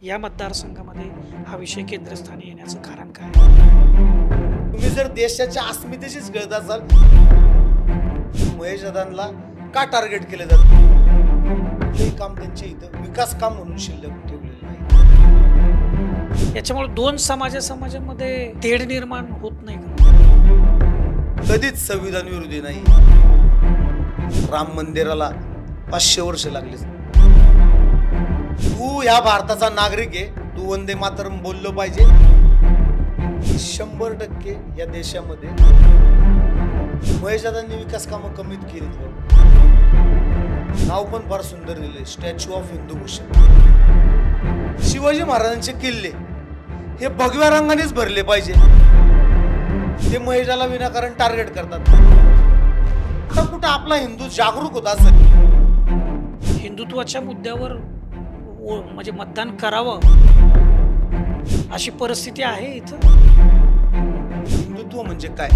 या मतदारसंघामध्ये हा विषय केंद्रस्थानी येण्याचं कारण काय आहे? तुम्ही जर देशाच्या अस्मितेशीच खेळत असाल, महेश दादांना का टार्गेट केलं जातं? ते काम त्यांचे इथं विकास काम म्हणून शिल्लक ठेवलेलं नाही. याच्यामुळे दोन समाजामध्ये तेढ निर्माण होत नाही का? कधीच संविधान विरोधी नाही. राम मंदिराला 500 वर्ष लागले. तू या भारताचा नागरिक आहे, तू वंदे मातरम बोललं पाहिजे. 100% या देशामध्ये महेशदादांनी विकास कामं कमीत केलीत. नाव पण फार सुंदर दिले, स्टॅच्यू ऑफ हिंदू भूषण. शिवाजी महाराजांचे किल्ले हे भगव्या रंगानेच भरले पाहिजे. ते महेशदाला विनाकारण टार्गेट करतात. आता कुठं आपला हिंदू जागरूक होता असेल? हिंदुत्वाच्या मुद्द्यावर म्हणजे मतदान करावं अशी परिस्थिती आहे इथं. हिंदुत्व म्हणजे काय?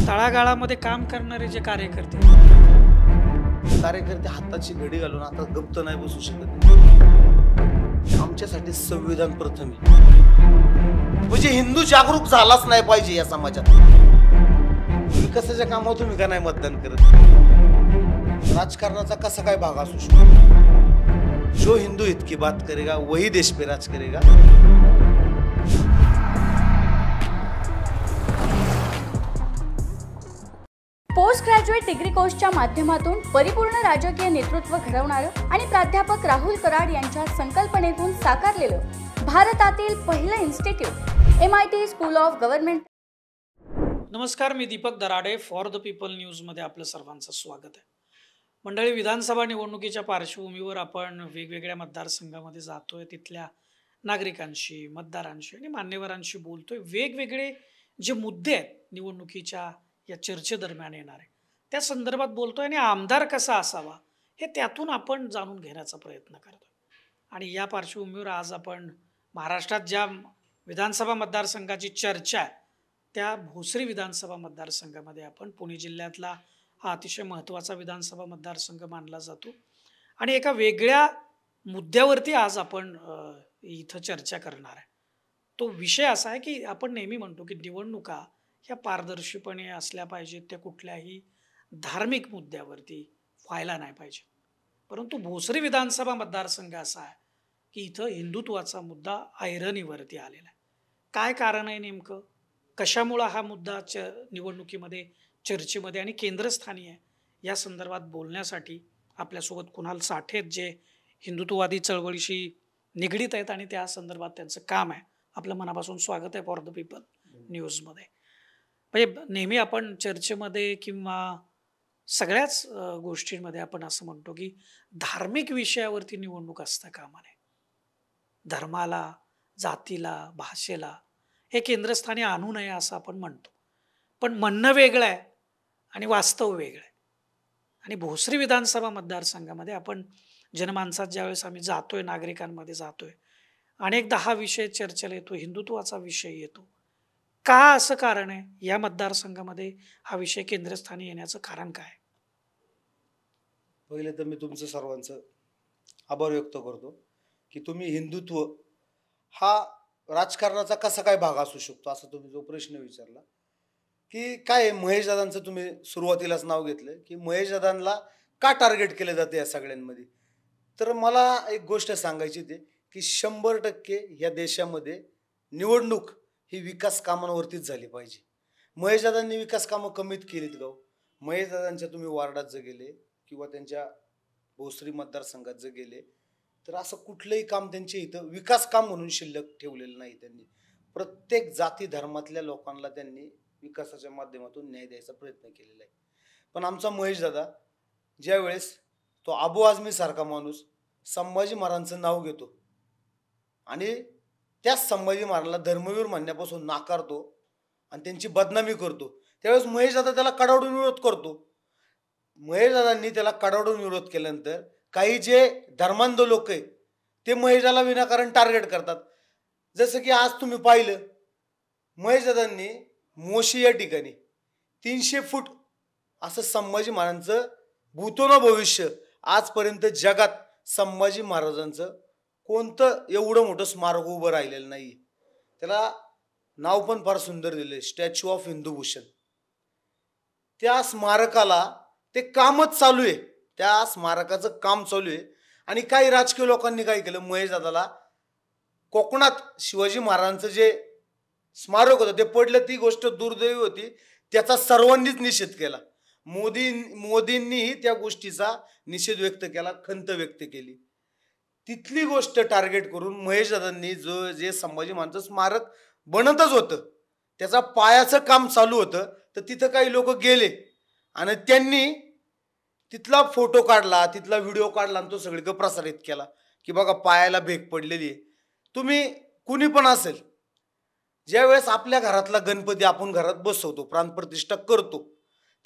तळागाळामध्ये काम करणारे जे कार्यकर्ते हाताची घडी घालून आता गप्प नाही बसू शकत. आमच्यासाठी संविधान प्रथम आहे. म्हणजे हिंदू जागरूक झालाच नाही पाहिजे या समाजात. विकासाच्या कामावर तुम्ही का नाही मतदान करत? राजकारणाचा कसा काय भाग असू शकतो? जो हिंदू हित की बात करेगा वही देश पे राज करेगा. पोस्ट ग्रॅज्युएट डिग्री कोर्सच्या माध्यमातून परिपूर्ण राजकीय नेतृत्व घडवणारं आणि प्राध्यापक राहुल कराड यांच्या संकल्पनेतून साकारलेलं भारतातील पहिलं institute MIT school of government. नमस्कार, मी Deepak Darade. For the people न्यूजमध्ये आपलं सर्वांचं स्वागत आहे. मंडळी, विधानसभा निवडणुकीच्या पार्श्वभूमीवर आपण वेगवेगळ्या मतदारसंघामध्ये जातोय, तिथल्या नागरिकांशी, मतदारांशी आणि मान्यवरांशी बोलतोय. वेगवेगळे जे मुद्दे आहेत निवडणुकीच्या या चर्चेदरम्यान येणार आहे त्या संदर्भात बोलतोय आणि आमदार कसा असावा हे त्यातून आपण जाणून घेण्याचा प्रयत्न करतोय. आणि या पार्श्वभूमीवर आज आपण महाराष्ट्रात ज्या विधानसभा मतदारसंघाची चर्चा आहे त्या भोसरी विधानसभा मतदारसंघामध्ये आपण पुणे जिल्ह्यातला हा अतिशय महत्त्वाचा विधानसभा मतदारसंघ मानला जातो आणि एका वेगळ्या मुद्द्यावरती आज आपण इथं चर्चा करणार आहे. तो विषय असा आहे की आपण नेहमी म्हणतो की निवडणुका ह्या पारदर्शीपणे असल्या पाहिजेत, त्या कुठल्याही धार्मिक मुद्द्यावरती व्हायला नाही पाहिजे. परंतु भोसरी विधानसभा मतदारसंघ असा आहे की इथं हिंदुत्वाचा मुद्दा ऐरणीवरती आलेला आहे. काय कारण आहे नेमकं, कशामुळं हा मुद्दा निवडणुकीमध्ये चर्चेमध्ये आणि केंद्रस्थानी आहे, या संदर्भात बोलण्यासाठी आपल्यासोबत कुणाल साठे आहेत, जे हिंदुत्ववादी चळवळीशी निगडीत आहेत आणि त्या संदर्भात त्यांचं काम आहे. आपलं मनापासून स्वागत आहे फॉर द पीपल न्यूजमध्ये. म्हणजे नेहमी आपण चर्चेमध्ये किंवा सगळ्याच गोष्टींमध्ये आपण असं म्हणतो की धार्मिक विषयावरती निवडणूक असता कामा नये. धर्माला, जातीला, भाषेला हे केंद्रस्थानी आणू नये असं आपण म्हणतो. पण म्हणणं वेगळं आहे आणि वास्तव वेगळं आहे. आणि भोसरी विधानसभा मतदारसंघामध्ये आपण जनमानसात ज्यावेळेस आम्ही जातोय, नागरिकांमध्ये जातोय, अनेकदा हा विषय चर्चेला येतो, हिंदुत्वाचा विषय येतो. का असं कारण आहे? या मतदारसंघामध्ये हा विषय केंद्रस्थानी येण्याचं कारण काय? पहिले तर मी तुमचं सर्वांचं आभार व्यक्त करतो की तुम्ही हिंदुत्व हा राजकारणाचा कसा काय भाग असू शकतो असा तुम्ही जो प्रश्न विचारला की काय महेशदादांचं तुम्ही सुरुवातीलाच नाव घेतलं की महेशदादांना का टार्गेट केलं जातं या सगळ्यांमध्ये. तर मला एक गोष्ट सांगायची ते की 100% या देशामध्ये निवडणूक ही विकास कामांवरतीच झाली पाहिजे. महेशदादांनी विकास कामं कमीत केलीत गाव. महेशदादांच्या तुम्ही वार्डात जर गेले किंवा त्यांच्या भोसरी मतदारसंघात जर गेले तर असं कुठलंही काम त्यांच्या इथं विकास काम म्हणून शिल्लक ठेवलेलं नाही. त्यांनी प्रत्येक जाती धर्मातल्या लोकांना त्यांनी विकासाच्या माध्यमातून न्याय द्यायचा प्रयत्न केलेला आहे. पण आमचा महेशदादा ज्यावेळेस तो अबू आझमी सारखा माणूस संभाजी महाराजांचं नाव घेतो आणि त्याच संभाजी महाराजांना धर्मवीर म्हणण्यापासून नाकारतो आणि त्यांची बदनामी करतो, त्यावेळेस महेशदादा त्याला कडाडून विरोध करतो. महेशदादांनी त्याला कडाडून विरोध केल्यानंतर काही जे धर्मांध लोक आहे ते महेशदादाला विनाकारण टार्गेट करतात. जसं की आज तुम्ही पाहिलं महेशदादांनी मोशी या ठिकाणी 300 फूट असं संभाजी महाराजांचं भूतो न भविष्य आजपर्यंत जगात संभाजी महाराजांचं कोणतं एवढं मोठं स्मारक उभं राहिलेलं नाही. त्याला नाव पण फार सुंदर दिले, स्टॅच्यू ऑफ हिंदूभूषण. त्या स्मारकाला ते कामच चालू आहे, त्या स्मारकाचं काम चालू आहे. आणि काही राजकीय लोकांनी काय केलं, महेशदादाला कोकणात शिवाजी महाराजांचं जे स्मारक होतं ते पडलं, ती गोष्ट दुर्दैवी होती. त्याचा सर्वांनीच निषेध केला. मोदींनीही त्या गोष्टीचा निषेध व्यक्त केला, खंत व्यक्त केली. तिथली गोष्ट टार्गेट करून महेशदादांनी जे संभाजी महाराजांचं स्मारक बनतच होतं, त्याचा पायाचं काम चालू होतं, तर तिथं काही लोक गेले आणि त्यांनी तिथला फोटो काढला, तिथला व्हिडिओ काढला आणि तो सगळीकडे प्रसारित केला की बघा पायाला भेग पडलेली आहे. तुम्ही कुणी पण असेल, ज्यावेळेस आपल्या घरातला गणपती आपण घरात बसवतो, प्राणप्रतिष्ठा करतो,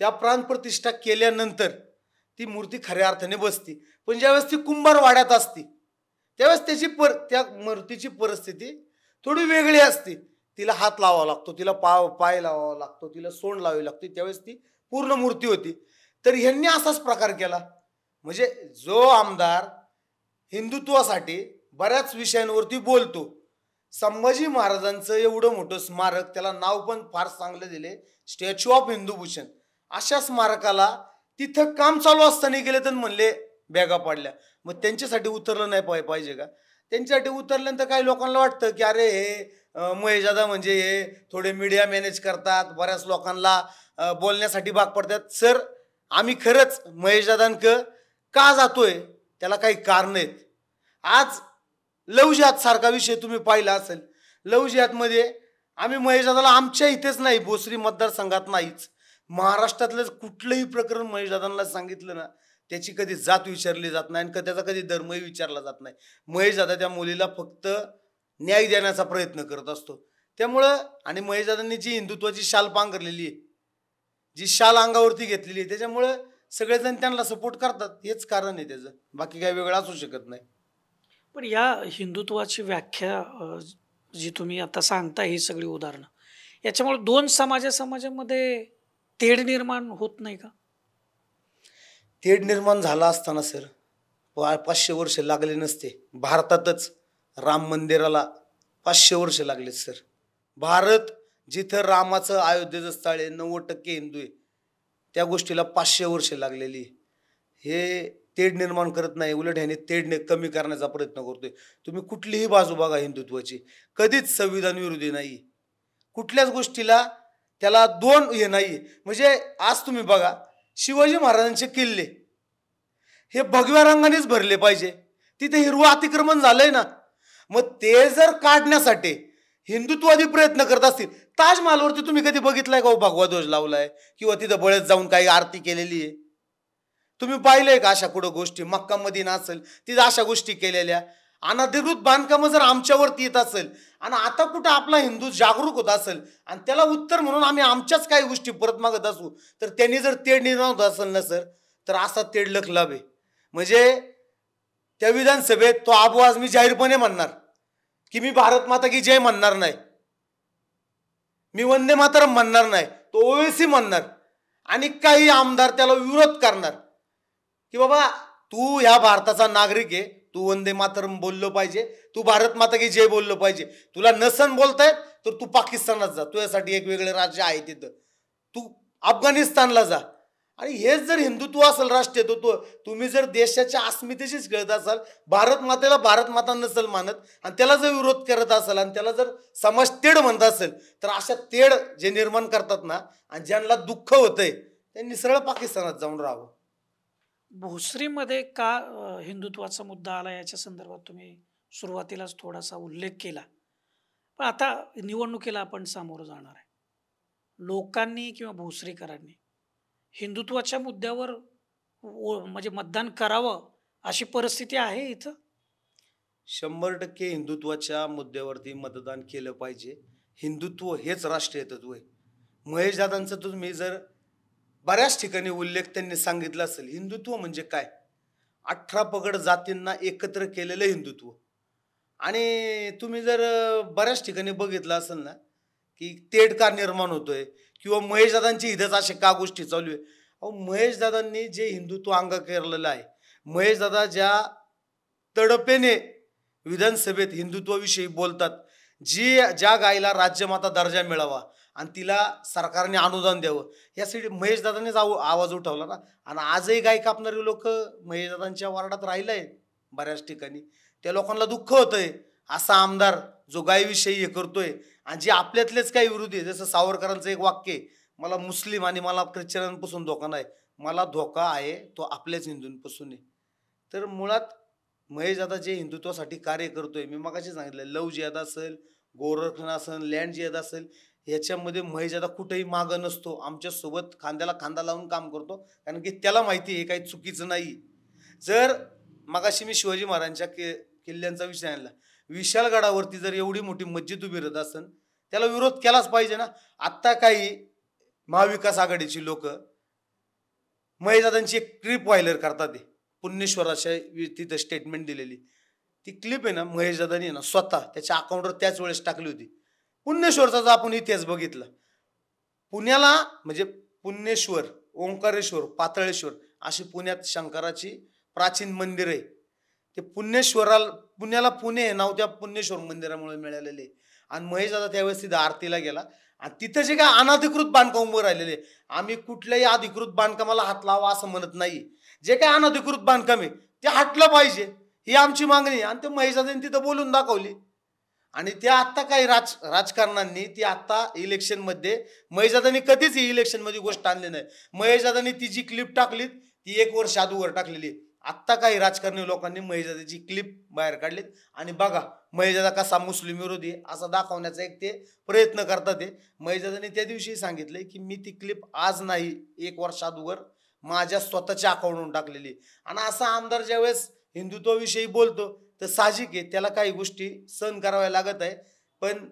त्या प्राणप्रतिष्ठा केल्यानंतर ती मूर्ती खऱ्या अर्थाने बसते. पण ज्यावेळेस ती कुंभारवाड्यात असते त्यावेळेस त्या मूर्तीची परिस्थिती थोडी वेगळी असते. तिला हात लावावा लागतो, तिला पाय लावावा लागतो, तिला सोंड लावावी लागते, त्यावेळेस ती पूर्ण मूर्ती होती. तर ह्यांनी असाच प्रकार केला. म्हणजे जो आमदार हिंदुत्वासाठी बऱ्याच विषयांवरती बोलतो, संभाजी महाराजांचं एवढं मोठं स्मारक, त्याला नाव पण फार चांगलं दिले, स्टॅच्यू ऑफ हिंदूभूषण, अशा स्मारकाला तिथं काम चालू असताना गेले तर म्हणले बॅगा पाडल्या. मग त्यांच्यासाठी उतरलं नाही पाहिजे का? त्यांच्यासाठी उतरल्यानंतर काही लोकांना वाटतं की अरे हे महेशदादा म्हणजे हे थोडे मीडिया मॅनेज करतात, बऱ्याच लोकांना बोलण्यासाठी भाग पडतात. सर, आम्ही खरंच महेशदादांक का जातोय त्याला काही कारण आहेत. आज लव्ह जिहाद सारखा विषय तुम्ही पाहिला असेल. लव्ह जिहादमध्ये आम्ही महेशदादाला आमच्या इथेच नाही, भोसरी मतदारसंघात नाहीच, महाराष्ट्रातलं कुठलंही प्रकरण महेशदादांना सांगितलं ना, त्याची कधी जात विचारली जात नाही आणि त्याचा कधी धर्मही विचारला जात नाही. महेशदादा त्या मुलीला फक्त न्याय देण्याचा प्रयत्न करत असतो. त्यामुळं आणि महेशदादांनी जी हिंदुत्वाची शाल पांघरलेली आहे, जी शाल अंगावरती घेतलेली आहे, त्याच्यामुळं सगळेजण त्यांना सपोर्ट करतात. हेच कारण आहे त्याचं, बाकी काही वेगळं असू शकत नाही. पण या हिंदुत्वाची व्याख्या जी तुम्ही आता सांगता, ही सगळी उदाहरणं, याच्यामुळे दोन समाजामध्ये तेढ निर्माण होत नाही का? तेढ निर्माण झाला असताना सर 500 वर्ष लागले नसते. भारतातच राम मंदिराला 500 वर्ष लागलेत सर. भारत जिथं रामाचं अयोध्येचं स्थळ आहे, 90% हिंदू आहे, त्या गोष्टीला 500 वर्ष लागलेली. हे तेढ निर्माण करत नाही, उलट ह्याने तेढ कमी करण्याचा प्रयत्न करतोय. तुम्ही कुठलीही बाजू बघा हिंदुत्वाची, कधीच संविधान विरोधी नाही, कुठल्याच गोष्टीला त्याला दोन हे नाही. म्हणजे आज तुम्ही बघा, शिवाजी महाराजांचे किल्ले हे भगव्या रंगानेच भरले पाहिजे, तिथे हिरवं अतिक्रमण झालंय ना. मग ते जर काढण्यासाठी हिंदुत्ववादी प्रयत्न करत असतील, ताजमहालवरती तुम्ही कधी बघितलाय का भगवा ध्वज लावलाय किंवा तिथं बळेत जाऊन काही आरती केलेली आहे? तुम्ही पाहिलंय का अशा कुठं गोष्टी? मक्का मदिना असेल तिथं अशा गोष्टी केलेल्या. अनधिकृत बांधकामं जर आमच्यावरती येत असेल आणि आता कुठं आपला हिंदू जागरूक होत असेल आणि त्याला उत्तर म्हणून आम्ही आमच्याच काही गोष्टी परत मागत असू, तर त्यांनी जर तेढ निर्माण होत असेल ना सर, तर असा तेढ लखलाभ आहे. म्हणजे त्या विधानसभेत तो आवाज मी जाहीरपणे म्हणणार की मी भारत माता की जय म्हणणार नाही, मी वंदे मातरम म्हणणार नाही, तो ओवेसी म्हणणार. आणि काही आमदार त्याला विरोध करणार की बाबा तू ह्या भारताचा नागरिक आहे, तू वंदे मातरम बोललो पाहिजे, तू भारत माता की जय बोललो पाहिजे. तुला नसन बोलतायत तर तू पाकिस्तानात जा, तुझ्यासाठी एक वेगळे राज्य आहे तिथं, तू अफगाणिस्तानला जा. आणि हेच जर हिंदुत्व असेल, राष्ट्रीय तुम्ही जर देशाच्या अस्मितेशीच खेळत असाल, भारत मातेला भारत माता नसेल मानत आणि त्याला जर विरोध करत असेल आणि त्याला जर समाज तेढ म्हणत असेल, तर अशा तेढ जे निर्माण करतात ना आणि ज्यांना दुःख होतंय त्यांनी सरळ पाकिस्तानात जाऊन राहावं. भोसरीमध्ये का हिंदुत्वाचा मुद्दा आला याच्या संदर्भात तुम्ही सुरुवातीलाच थोडासा उल्लेख केला. पण आता निवडणुकीला आपण सामोरं जाणार आहे. लोकांनी किंवा भोसरीकरांनी हिंदुत्वाच्या मुद्द्यावर म्हणजे मतदान करावं अशी परिस्थिती आहे इथं? 100% हिंदुत्वाच्या मुद्द्यावरती मतदान केलं पाहिजे. हिंदुत्व हेच राष्ट्रीय तत्व आहे. महेशदादांचं तुम्ही जर बऱ्याच ठिकाणी उल्लेख त्यांनी सांगितला असेल, हिंदुत्व म्हणजे काय, 18 पगड जातींना एकत्र केलेलं हिंदुत्व. आणि तुम्ही जर बऱ्याच ठिकाणी बघितलं असेल ना की तेढ का निर्माण होतोय किंवा महेशदादांची इथंच अशा का गोष्टी चालू आहे. अहो, महेशदादांनी जे हिंदुत्व अंगीकारलेलं आहे, महेशदादा ज्या तडपेने विधानसभेत हिंदुत्वाविषयी बोलतात, ज्या गायीला राज्यमाता दर्जा मिळावा आणि तिला सरकारने अनुदान द्यावं, यासाठी महेशदादांनीच आवाज उठवला ना. आणि आजही गाय कापणारे लोक महेशदादांच्या वार्डात राहिले आहेत बऱ्याच ठिकाणी. त्या लोकांना दुःख होतंय असा आमदार जो गायीविषयी हे करतोय. आणि जे आपल्यातलेच काही विरोधी आहे, जसं सावरकरांचं एक वाक्य आहे, मला मुस्लिम आणि मला ख्रिश्चनांपासून धोका नाही, मला धोका आहे तो आपल्याच हिंदूंपासून आहे. तर मुळात महेशदादा जे हिंदुत्वासाठी कार्य करतोय, मी मगाशी सांगितलं, लव जिहाद असेल, गोरक्षण असेल, लँड जिहाद असेल, ह्याच्यामध्ये महेशदादा कुठेही मागं नसतो. आमच्यासोबत खांद्याला खांदा लावून काम करतो, कारण की त्याला माहिती आहे काही चुकीचं नाही. जर मगाशी मी शिवाजी महाराजांच्या किल्ल्यांचा विषय आणला, विशाळगडावरती जर एवढी मोठी मस्जिद उभी राहत असेल, त्याला विरोध केलाच पाहिजे ना. आत्ता काही महाविकास आघाडीची लोक महेशदादांची एक ट्रिप व्हायरल करतात, ते पुण्यश्वराच्या तिथं स्टेटमेंट दिलेली ती क्लिप आहे ना, महेशदादांनी ना स्वतः त्याच्या अकाउंटवर त्याच वेळेस टाकली होती. पुण्यश्वरचा जर आपण इतिहास बघितला, पुण्याला म्हणजे पुण्येश्वर, ओंकारेश्वर, पाताळेश्वर अशी पुण्यात शंकराची प्राचीन मंदिर आहे. ते पुण्याला पुणे हे नाव त्या पुण्येश्वर मंदिरामुळे मिळालेले. आणि महेशदादा त्यावेळेस तिथं आरतीला गेला आणि तिथं जे काय अनधिकृत बांधकाम उभं राहिलेले, आम्ही कुठल्याही अधिकृत बांधकामाला हात लावा असं म्हणत नाही. जे काय अनधिकृत बांधकाम आहे ते हटलं पाहिजे, ही आमची मागणी. आणि ते महेशदादांनी तिथं बोलून दाखवली. आणि त्या आत्ता काही राजकारणांनी ती आत्ता इलेक्शनमध्ये, महेशदादांनी कधीच ही इलेक्शनमध्ये गोष्ट आणली नाही. महेशदादांनी ती जी क्लिप टाकली ती 1 वर्ष अगोदर टाकलेली. आत्ता काही राजकारणी लोकांनी महेशदादाची क्लिप बाहेर काढलीत आणि बघा महेशदादा कसा मुस्लिम विरोधी असा दाखवण्याचा एक ते प्रयत्न करतात. ते महेशदादांनी त्या दिवशी सांगितलंय की मी ती क्लिप आज नाही 1 वर्ष अगोदर माझ्या स्वतःच्या अकाउंटवरून टाकलेली. आणि असा आमदार ज्यावेळेस हिंदुत्वाविषयी बोलतो तर साहजिक आहे त्याला काही गोष्टी सहन कराव्या लागत आहे. पण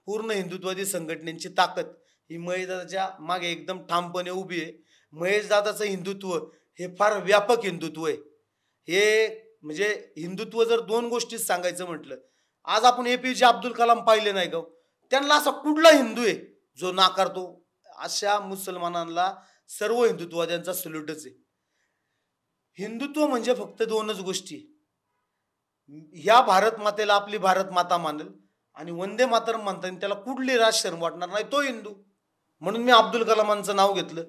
पूर्ण हिंदुत्ववादी संघटनेची ताकद ही महेशदादाच्या मागे एकदम ठामपणे उभी आहे. महेशदादाचं हिंदुत्व हे फार व्यापक हिंदुत्व आहे. हे म्हणजे हिंदुत्व जर 2 गोष्टीच सांगायचं म्हटलं, आज आपण APJ अब्दुल कलाम पाहिले नाही का, त्यांना असा कुठला हिंदू आहे जो नाकारतो? अशा मुसलमानांना सर्व हिंदुत्ववाद्यांचा सल्यूटच आहे. हिंदुत्व म्हणजे फक्त 2च गोष्टी, ह्या भारत मातेला आपली भारत माता मानेल आणि वंदे मातरम म्हणता त्याला कुठली राजशर्म वाटणार नाही, तो हिंदू. म्हणून मी अब्दुल कलामांचं नाव घेतलं.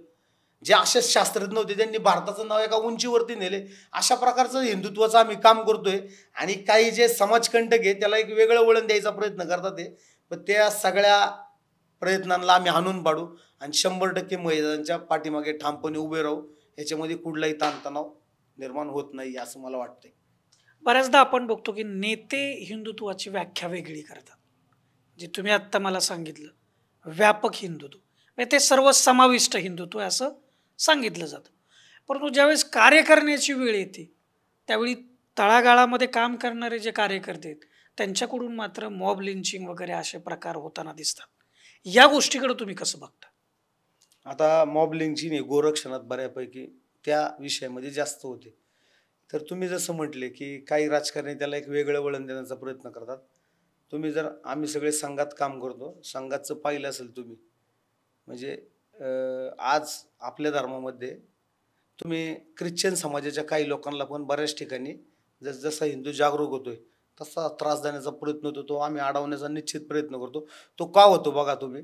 जे असे शास्त्रज्ञ होते त्यांनी भारताचं नाव एका उंचीवरती नेले. अशा प्रकारचं हिंदुत्वाचं आम्ही काम करतोय. आणि काही जे समाजकंटक आहे त्याला एक वेगळं वळण द्यायचा प्रयत्न करतात ते, पण त्या सगळ्या प्रयत्नांना आम्ही हाणून पाडू आणि 100% महेशदादांच्या पाठीमागे ठामपणे उभे राहू. याच्यामध्ये कुठलाही ताणतणाव निर्माण होत नाही असं मला वाटतंय. बऱ्याचदा आपण बघतो की नेते हिंदुत्वाची व्याख्या वेगळी करतात. जे तुम्ही आत्ता मला सांगितलं व्यापक हिंदुत्व, म्हणजे ते सर्व समाविष्ट हिंदुत्व आहे असं सांगितलं जातं. परंतु ज्यावेळेस कार्य करण्याची वेळ येते त्यावेळी तळागाळामध्ये काम करणारे जे कार्यकर्ते आहेत त्यांच्याकडून मात्र मॉब लिंचिंग वगैरे असे प्रकार होताना दिसतात. या गोष्टीकडे तुम्ही कसं बघता? आता मॉब लिंचिंग हे गोरक्षणात बऱ्यापैकी त्या विषयामध्ये जास्त होते. तर तुम्ही जसं म्हटले की काही राजकारणी त्याला एक वेगळं वळण देण्याचा प्रयत्न करतात. तुम्ही जर, आम्ही सगळे संघात काम करतो, संघाचं पाहिलं असेल तुम्ही, म्हणजे आज आपल्या धर्मामध्ये तुम्ही ख्रिश्चन समाजाच्या काही लोकांना पण बऱ्याच ठिकाणी जसा हिंदू जागरूक होतोय तसा त्रास देण्याचा प्रयत्न होतो, तो आम्ही अडवण्याचा निश्चित प्रयत्न करतो. तो का होतो बघा तुम्ही,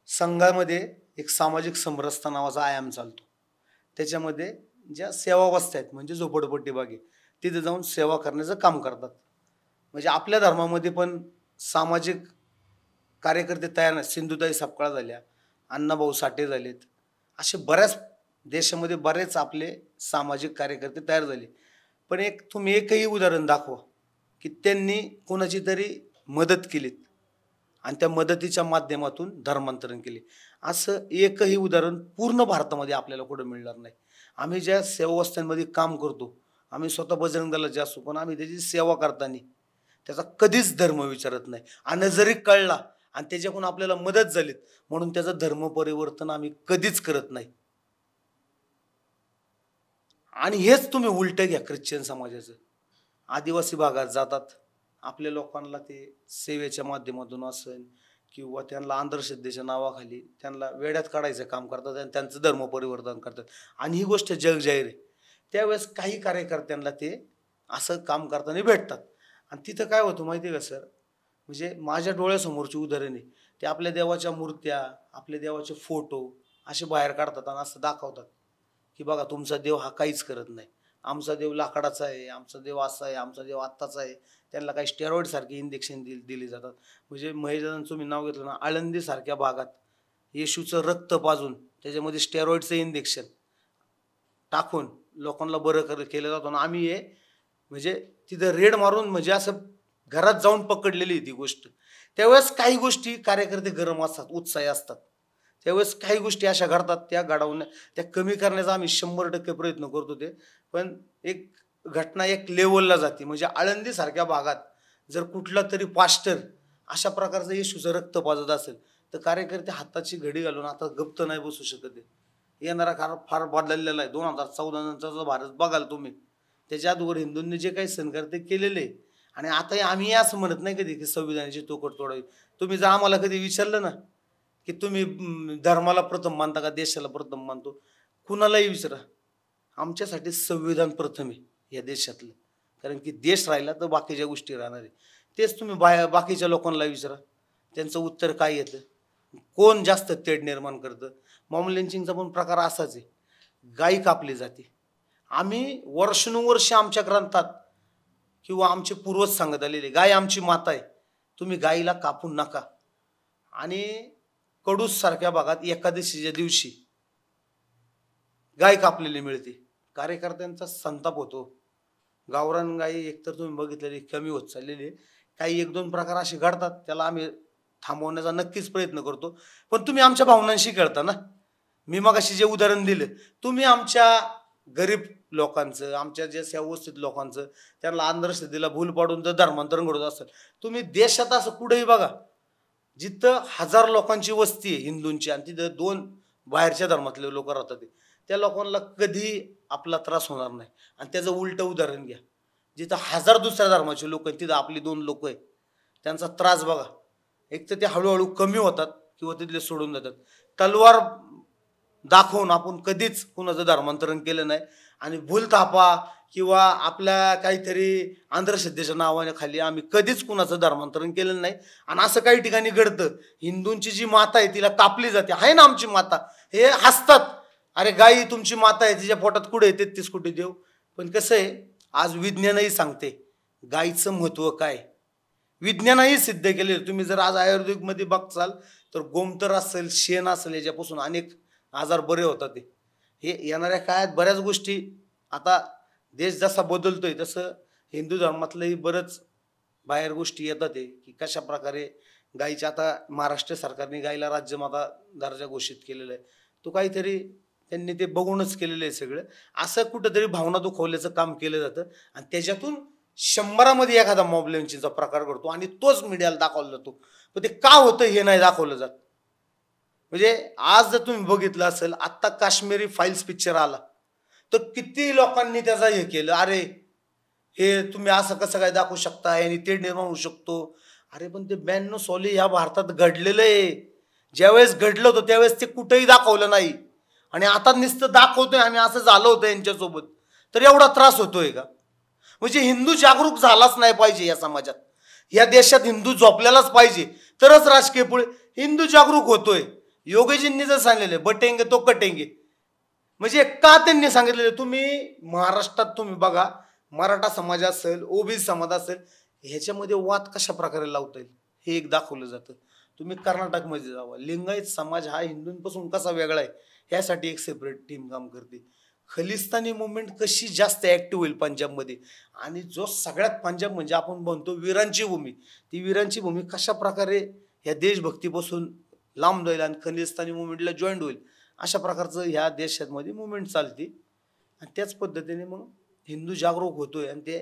संघामध्ये एक सामाजिक समरसता नावाचा आयाम चालतो. त्याच्यामध्ये ज्या सेवा बसत आहेत म्हणजे झोपडपट्टी बागे तिथे जाऊन सेवा करण्याचं काम करतात. म्हणजे आपल्या धर्मामध्ये पण सामाजिक कार्यकर्ते तयार नाही. सिंधुताई सपकाळ झाल्या, अण्णाभाऊ साठे झालेत, असे बऱ्याच देशामध्ये बरेच आपले सामाजिक कार्यकर्ते तयार झाले. पण तुम्ही एकही उदाहरण दाखवा की त्यांनी कोणाची तरी मदत केलीत आणि त्या मदतीच्या माध्यमातून धर्मांतरण केले, असं एकही उदाहरण पूर्ण भारतामध्ये आपल्याला कुठं मिळणार नाही. आम्ही ज्या सेवावस्थांमध्ये काम करतो, आम्ही स्वतः बजरंग दलाचे असू, पण आम्ही त्याची सेवा करताना त्याचा कधीच धर्म विचारत नाही. आणि जरी कळला आणि त्याच्याकडून आपल्याला मदत झालीत म्हणून त्याचं धर्म परिवर्तन आम्ही कधीच करत नाही. आणि हेच तुम्ही उलट घ्या ख्रिश्चन समाजाचं. आदिवासी भागात जातात, आपल्या लोकांना ते सेवेच्या माध्यमातून असेल किंवा त्यांना अंधश्रद्धेच्या नावाखाली त्यांना वेड्यात काढायचं काम करतात आणि त्यांचं धर्म परिवर्तन करतात. आणि ही गोष्ट जग जाहीर आहे. त्यावेळेस काही कार्यकर्त्यांना ते असं काम करताना भेटतात. आणि तिथं काय होतं माहिती आहे का सर, म्हणजे माझ्या डोळ्यासमोरची उदाहरण आहे, ते आपल्या देवाच्या मूर्त्या, आपल्या देवाचे फोटो असे बाहेर काढतात आणि असं दाखवतात की बघा तुमचा देव हा काहीच करत नाही, आमचा देव लाकडाचा आहे, आमचा देव असा आहे, आमचा देव आत्ताचा आहे. त्यांना काही स्टेरॉइड सारखे इंजेक्शन दिली जातात. म्हणजे महेशदादांचं तुम्ही नाव घेतलं ना, आळंदीसारख्या भागात येशूचं रक्त पाजून त्याच्यामध्ये स्टेरॉइडचं इंजेक्शन टाकून लोकांना बरं केलं जातं. आणि आम्ही हे म्हणजे तिथं रेड मारून म्हणजे असं घरात जाऊन पकडलेली ती गोष्ट. त्यावेळेस काही गोष्टी कार्यकर्ते गरम असतात, उत्साही असतात, त्यावेळेस काही गोष्टी अशा घडतात, त्या घडवण्या त्या कमी करण्याचा आम्ही 100% प्रयत्न करतो. ते पण एक घटना एक लेवलला जाते. म्हणजे आळंदीसारख्या भागात जर कुठला तरी पास्टर अशा प्रकारचं येशूचं रक्त पाजत असेल तर कार्यकर्ते हाताची घडी घालून आता गप्प नाही बसू शकत आहे. येणारा काळ फार बदललेला आहे. 2014 नंतरचा भारत बघाल तुम्ही, त्याच्या अगोदर हिंदूंनी जे काही संस्कार ते केलेले आणि आता आम्ही असं म्हणत नाही कधी की संविधानाची तोकड तोडावी. तुम्ही जर आम्हाला कधी विचारलं ना की तुम्ही धर्माला प्रथम मानता का देशाला प्रथम मानतो, कुणालाही विचारा, आमच्यासाठी संविधान प्रथम आहे या देशातलं. कारण की देश राहिला तर बाकीच्या गोष्टी राहणार आहे. तेच तुम्ही बाकीच्या लोकांना विचारा, त्यांचं उत्तर काय येतं. कोण जास्त तेढ निर्माण करतं. मॉब लिंचिंगचा पण प्रकार असाच आहे. गायी कापली जाते. आम्ही वर्षानुवर्षे आमच्या ग्रंथात किंवा आमचे पूर्वज सांगत आलेले, गाय आमची माता आहे, तुम्ही गायीला कापू नका. आणि कडूस सारख्या भागात एकादशीच्या दिवशी गाय कापलेली मिळते. कार्यकर्त्यांचा संताप होतो. गावरान गायी एकतर तुम्ही बघितलेली कमी होत चाललेली. काही 1-2 प्रकार असे घडतात, त्याला आम्ही थांबवण्याचा नक्कीच प्रयत्न करतो. पण तुम्ही आमच्या भावनांशी खेळता ना. मी मगाशी जे उदाहरण दिलं, तुम्ही आमच्या गरीब लोकांचं, आमच्या जे व्यवस्थित लोकांचं, त्यांना अंधश्रद्धेला भूल पाडून जर धर्मांतरण घडत असेल, तुम्ही देशात असं कुठेही बघा जिथं 1000 लोकांची वस्ती आहे हिंदूंची आणि तिथं 2 बाहेरच्या धर्मातले लोक राहतात, त्या लोकांना कधी आपला त्रास होणार नाही. आणि त्याचं उलटं उदाहरण घ्या, जिथं 1000 दुसऱ्या धर्माचे लोक आहेत तिथं आपली 2 लोक आहेत, त्यांचा त्रास बघा. एक तर ते हळूहळू कमी होतात किंवा तिथले सोडून जातात. तलवार दाखवून आपण कधीच कुणाचं धर्मांतरण केलं नाही. आणि भूलथापा किंवा आपल्या काहीतरी अंधश्रद्धेच्या नावाने खाली आम्ही कधीच कुणाचं धर्मांतरण केलं नाही. आणि असं काही ठिकाणी घडतं, हिंदूंची जी माता आहे तिला कापली जाते, आहे ना आमची माता, हे हसतात, अरे गाई तुमची माता आहे, तिच्या पोटात कुठे 33 कोटी देव. पण कसं आहे, आज विज्ञानही सांगते गाईचं महत्त्व काय. विज्ञानही सिद्ध केले. तुम्ही जर आज आयुर्वेदिकमध्ये बघचाल तर गोमूत्र असेल, शेण असेल, याच्यापासून अनेक आजार बरे होतात. हे येणाऱ्या काळात बऱ्याच गोष्टी, आता देश जसा बदलतोय तसं हिंदू धर्मातलंही बरंच बाहेर गोष्टी येतात की कशा प्रकारे गायीच्या, आता महाराष्ट्र सरकारने गायीला राज्यमाता दर्जा घोषित केलेला आहे. तो काहीतरी त्यांनी ते बघूनच केलेलं आहे सगळं. असं कुठंतरी भावना दुखवल्याचं काम केलं जातं आणि त्याच्यातून 100मध्ये एखादा मॉब लिंचिंगचा प्रकार घडतो आणि तोच मीडियाला दाखवला जातो. पण ते का होतं हे नाही दाखवलं जात. म्हणजे आज जर तुम्ही बघितलं असेल, आत्ता काश्मीरी फाईल्स पिक्चर आला तर किती लोकांनी त्याचा हे केलं, अरे हे तुम्ही असं कसं काय दाखवू शकता, आणि ते निर्माण होऊ शकतो. अरे पण ते 92 साली ह्या भारतात घडलेलं आहे. ज्यावेळेस घडलं होतं त्यावेळेस ते कुठेही दाखवलं नाही आणि आता नुसतं दाखवतोय आम्ही असं झालं होतं यांच्यासोबत, तर एवढा त्रास होतोय का. म्हणजे हिंदू जागरूक झालाच नाही पाहिजे या समाजात, या देशात हिंदू झोपलेलाच पाहिजे तरच राजकीय पुढे हिंदू जागरूक होतोय. योगीजींनी जर सांगितलेले बटेंगे तो कटेंगे, म्हणजे का त्यांनी सांगितलेले. तुम्ही महाराष्ट्रात तुम्ही बघा, मराठा समाज असेल, ओबीसी समाज असेल, ह्याच्यामध्ये वाद कशा प्रकारे लावता येईल हे एक दाखवलं जातं. तुम्ही कर्नाटकमध्ये जावा, लिंगायत समाज हा हिंदूंपासून कसा वेगळा आहे ह्यासाठी एक सेपरेट टीम काम करते. खलिस्तानी मुवमेंट कशी जास्त ॲक्टिव्ह होईल पंजाबमध्ये, आणि जो सगळ्यात पंजाब म्हणजे आपण म्हणतो वीरांची भूमी, ती वीरांची भूमी कशा प्रकारे ह्या देशभक्तीपासून लांब जाईल आणि खलिस्तानी मुवमेंटला जॉईंट होईल, अशा प्रकारचं ह्या देशामध्ये मुवमेंट चालते. आणि त्याच पद्धतीने मग हिंदू जागरूक होतोय आणि ते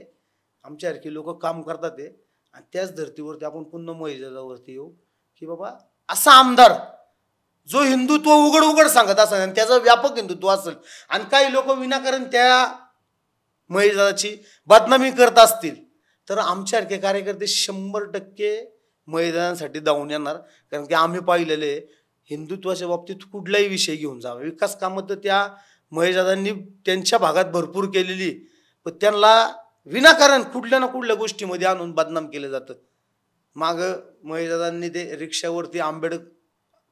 आमच्यासारखे लोक काम करतात ते. आणि त्याच धर्तीवरती आपण पुन्हा महिलावरती येऊ की बाबा असा आमदार जो हिंदुत्व उघड उघड सांगत असेल आणि त्याचं व्यापक हिंदुत्व असेल आणि काही लोक विनाकारण त्या महिलाची बदनामी करत असतील तर आमच्यासारखे कार्यकर्ते 100% महिलांसाठी धावून येणार. कारण की आम्ही पाहिलेले हिंदुत्वाच्या बाबतीत कुठलाही विषय घेऊन जावा, विकास कामं तर त्या महिलांनी त्यांच्या भागात भरपूर केलेली, पण त्यांना विनाकारण कुठल्या ना कुठल्या गोष्टीमध्ये आणून बदनाम केलं जातं. मागं महेशदादांनी ते रिक्षावरती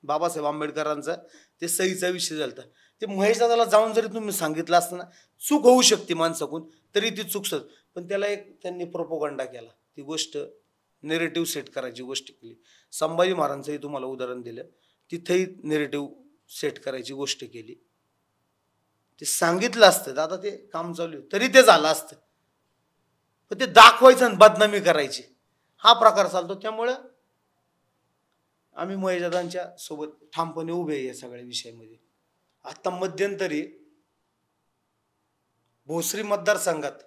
बाबासाहेब आंबेडकरांचा ते सहीचा विषय झाला. ते महेशदादाला जाऊन जरी तुम्ही सांगितलं असतं ना, चूक होऊ शकते माणसाकडून, तरी ती चूक पण त्याला एक त्यांनी प्रोपोगंडा केला. ती गोष्ट नेरेटिव्ह सेट करायची गोष्ट केली. संभाजी महाराजांचंही तुम्हाला उदाहरण दिलं, तिथेही नेरेटिव्ह सेट करायची गोष्ट केली. ते सांगितलं असतं आता ते काम चालू तरी ते झालं असतं, पण ते दाखवायचं आणि बदनामी करायची हा प्रकार चालतो. त्यामुळं आम्ही महेशदादांच्या सोबत ठामपणे उभे आहे या सगळ्या विषयामध्ये. आता मध्यंतरी भोसरी मतदारसंघात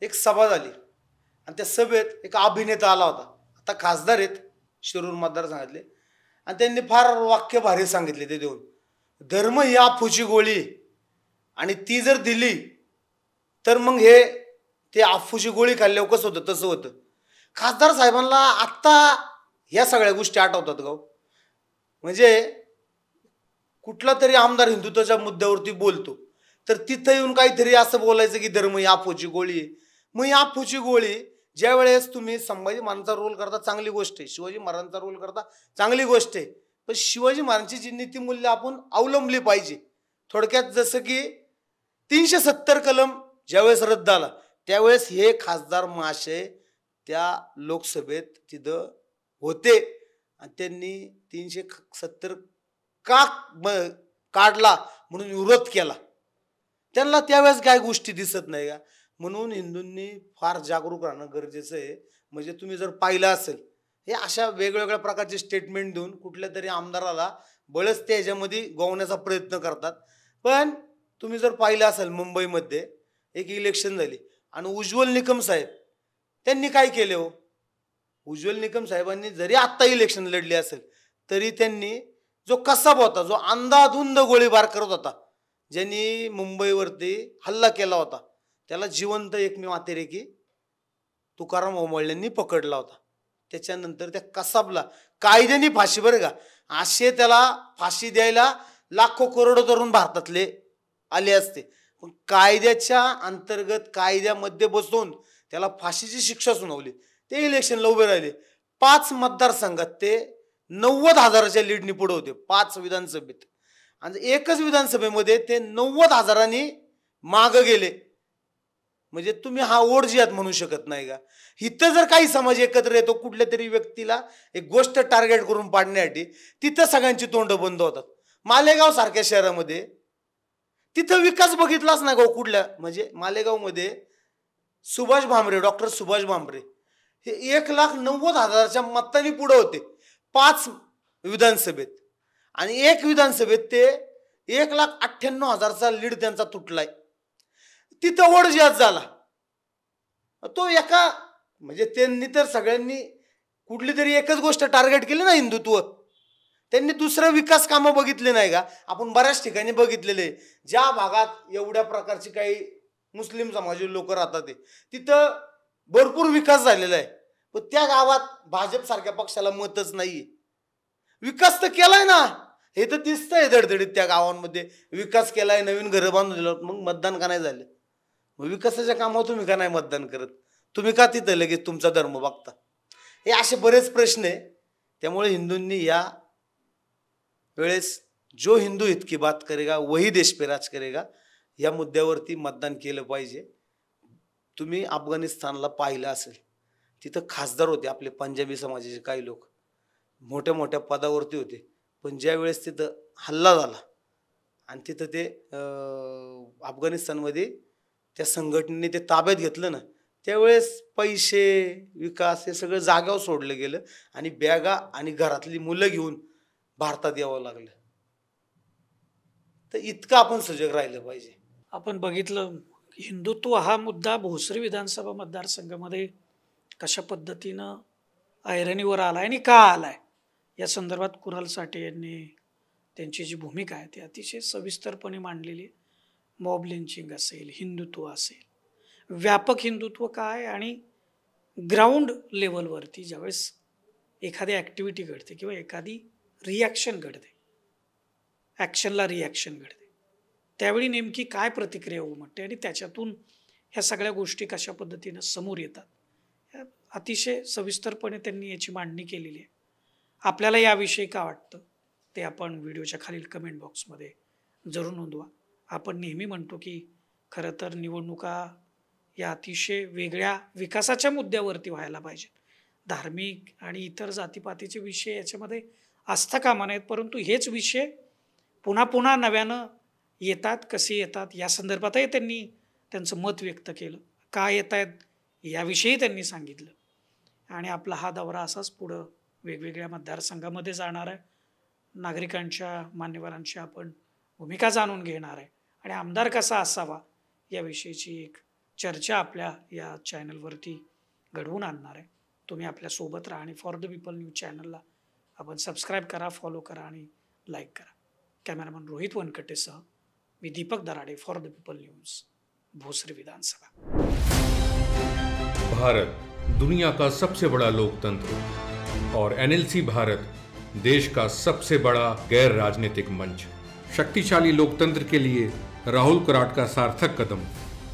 एक सभा झाली आणि त्या सभेत एक अभिनेता आला होता. आता खासदार आहेत शिरूर मतदारसंघातले, आणि त्यांनी फार वाक्य भारी सांगितले ते देऊन, धर्म ही अफूची गोळी आणि ती जर दिली तर मग हे ते अफूची गोळी खाल्ल्यावर कसं होतं तसं होतं. खासदार साहेबांना आत्ता ह्या सगळ्या गोष्टी आठवतात का? म्हणजे कुठला तरी आमदार हिंदुत्वाच्या मुद्द्यावरती बोलतो तर तिथं येऊन काहीतरी असं बोलायचं की धर्म ही अफूची गोळी आहे. मग ही अफूची गोळी ज्या वेळेस तुम्ही संभाजी महाराजांचा रोल करता चांगली गोष्ट आहे, शिवाजी महाराजांचा रोल करता चांगली गोष्ट आहे, पण शिवाजी महाराजांची जी नीतिमूल्य आपण अवलंबली पाहिजे. थोडक्यात जसं की 370 कलम ज्यावेळेस रद्द आला त्यावेळेस हे खासदार महाशय त्या लोकसभेत तिथं होते आणि त्यांनी 370 का काढला म्हणून विरोध केला. त्यांना त्यावेळेस काय गोष्टी दिसत नाही का? म्हणून हिंदूंनी फार जागरूक राहणं गरजेचं आहे. म्हणजे तुम्ही जर पाहिलं असेल हे अशा वेगवेगळ्या प्रकारचे स्टेटमेंट देऊन कुठल्या तरी आमदाराला बळच ते ह्याच्यामध्ये गोवण्याचा प्रयत्न करतात. पण तुम्ही जर पाहिलं असेल मुंबईमध्ये एक इलेक्शन झाली आणि उज्ज्वल निकम साहेब त्यांनी काय केले हो? उज्ज्वल निकम साहेबांनी जरी आत्ता इलेक्शन लढली असेल तरी त्यांनी जो कसाब होता, जो अंधाधुंद गोळीबार करत होता, ज्यांनी मुंबईवरती हल्ला केला होता, त्याला जिवंत एकमेव अतिरेकी तुकाराम ओंबळ्यांनी पकडला होता. त्याच्यानंतर त्या कसाबला कायद्याने फाशी, बरं का, असे त्याला फाशी द्यायला लाखो करोडो तरुण भारतातले आले असते, पण कायद्याच्या अंतर्गत कायद्यामध्ये बसवून त्याला फाशीची शिक्षा सुनावली. ते इलेक्शनला उभे राहिले. 5 मतदारसंघात ते 90,000च्या लीडनी पुढे होते, 5 विधानसभेत, आणि एकच विधानसभेमध्ये ते 90,000नी मागं गेले. म्हणजे तुम्ही हा ओढ जिहाद म्हणू शकत नाही का? इथं जर काही समाज एकत्र येतो कुठल्या तरी व्यक्तीला एक गोष्ट टार्गेट करून पाडण्यासाठी, तिथं सगळ्यांची तोंड बंद होतात. मालेगाव सारख्या शहरामध्ये तिथं विकास बघितलाच नाही गो कुठल्या. म्हणजे मालेगावमध्ये सुभाष भामरे, डॉक्टर सुभाष भामरे हे 1,90,000च्या मतांनी पुढे होते 5 विधानसभेत, आणि एक विधानसभेत ते 1,98,000चा लीड त्यांचा तुटलाय. तिथं ओढ जिहाद झाला. तो एका म्हणजे त्यांनी तर सगळ्यांनी कुठली तरी एकच गोष्ट टार्गेट केली ना, हिंदुत्व. त्यांनी दुसरं विकास कामं बघितले नाही का? आपण बऱ्याच ठिकाणी बघितलेले, ज्या भागात एवढ्या प्रकारची काही मुस्लिम समाजाचे लोक राहतात तिथं भरपूर विकास झालेला आहे, पण त्या गावात भाजप सारख्या पक्षाला मतच नाहीये. विकास तर केलाय ना, हे तर दिसतंय धडधडीत. त्या गावांमध्ये विकास केलाय, नवीन घरं बांधून दिलं, मग मतदान का नाही झालं? विकासाच्या कामावर तुम्ही का नाही मतदान करत? तुम्ही का तिथं लगेच तुमचा धर्म बघता? हे असे बरेच प्रश्न आहे. त्यामुळे हिंदूंनी या वेळेस जो हिंदू हित की बात करेगा वही देश पे राज करेगा या मुद्द्यावरती मतदान केलं पाहिजे. तुम्ही अफगाणिस्तानला पाहिलं असेल, तिथं खासदार होते आपले पंजाबी समाजाचे काही लोक, मोठ्या मोठ्या पदावरती होते, पण ज्या वेळेस तिथं हल्ला झाला आणि तिथं ते अफगाणिस्तानमध्ये त्या संघटनेने ते ताब्यात घेतलं ना, त्यावेळेस पैसे, विकास हे सगळं जाग्यावर सोडलं गेलं आणि बॅगा आणि घरातली मुलं घेऊन भारतात यावं लागलं. तर इतकं आपण सजग राहिलं पाहिजे. आपण बघितलं हिंदुत्व हा मुद्दा भोसरी विधानसभा मतदारसंघामध्ये कशा पद्धतीनं ऐरणीवर आलाय आणि का आलाय या संदर्भात कुणाल साठे यांनी त्यांची जी भूमिका आहे ती अतिशय सविस्तरपणे मांडलेली आहे. मॉब लिंचिंग असेल, हिंदुत्व असेल, व्यापक हिंदुत्व काय, आणि ग्राउंड लेवलवरती ज्यावेळेस एखादी ॲक्टिव्हिटी घडते किंवा एखादी रिॲक्शन घडते, ॲक्शनला रिॲक्शन घडते, त्यावेळी नेमकी काय प्रतिक्रिया उमटते आणि त्याच्यातून ह्या सगळ्या गोष्टी कशा पद्धतीनं समोर येतात, ह्या अतिशय सविस्तरपणे त्यांनी याची मांडणी केलेली आहे. आपल्याला याविषयी का वाटतं ते आपण व्हिडिओच्या खालील कमेंट बॉक्समध्ये जरूर नोंदवा. आपण नेहमी म्हणतो की खरं तर निवडणुका या अतिशय वेगळ्या विकासाच्या मुद्द्यावरती व्हायला पाहिजेत. धार्मिक आणि इतर जातीपातीचे विषय याच्यामध्ये असता कामा नयेत, परंतु हेच विषय पुन्हा पुन्हा नव्यानं येतात, कसे येतात या संदर्भातही त्यांनी त्यांचं मत व्यक्त केलं. का येत आहेत याविषयी त्यांनी सांगितलं. आणि आपला हा दौरा असाच पुढं वेगवेगळ्या मतदारसंघामध्ये जाणार आहे. नागरिकांच्या, मान्यवरांची आपण भूमिका जाणून घेणार आहे आणि आमदार कसा असावा याविषयीची एक चर्चा आपल्या या चॅनलवरती घडवून आणणार आहे. तुम्ही आपल्यासोबत राहा आणि फॉर द पीपल न्यूज चॅनलला आपण सबस्क्राईब करा, फॉलो करा आणि लाईक करा. कॅमेरामन रोहित वनकटेसह मी Deepak Darade, for the people news, Bhosari Vidhan Sabha. Bharat दुनिया का सबसे बड़ा लोकतंत्र और एनएलसी भारत देश का सबसे बड़ा गैर राजनीतिक मंच. शक्तिशाली लोकतंत्र के लिए राहुल कराट का सार्थक कदम.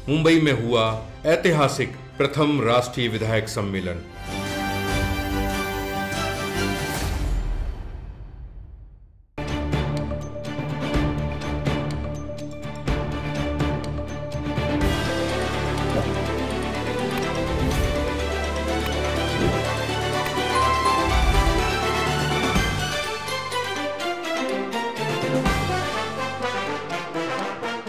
मुंबई में हुआ ऐतिहासिक प्रथम राष्ट्रीय विधायक सम्मेलन.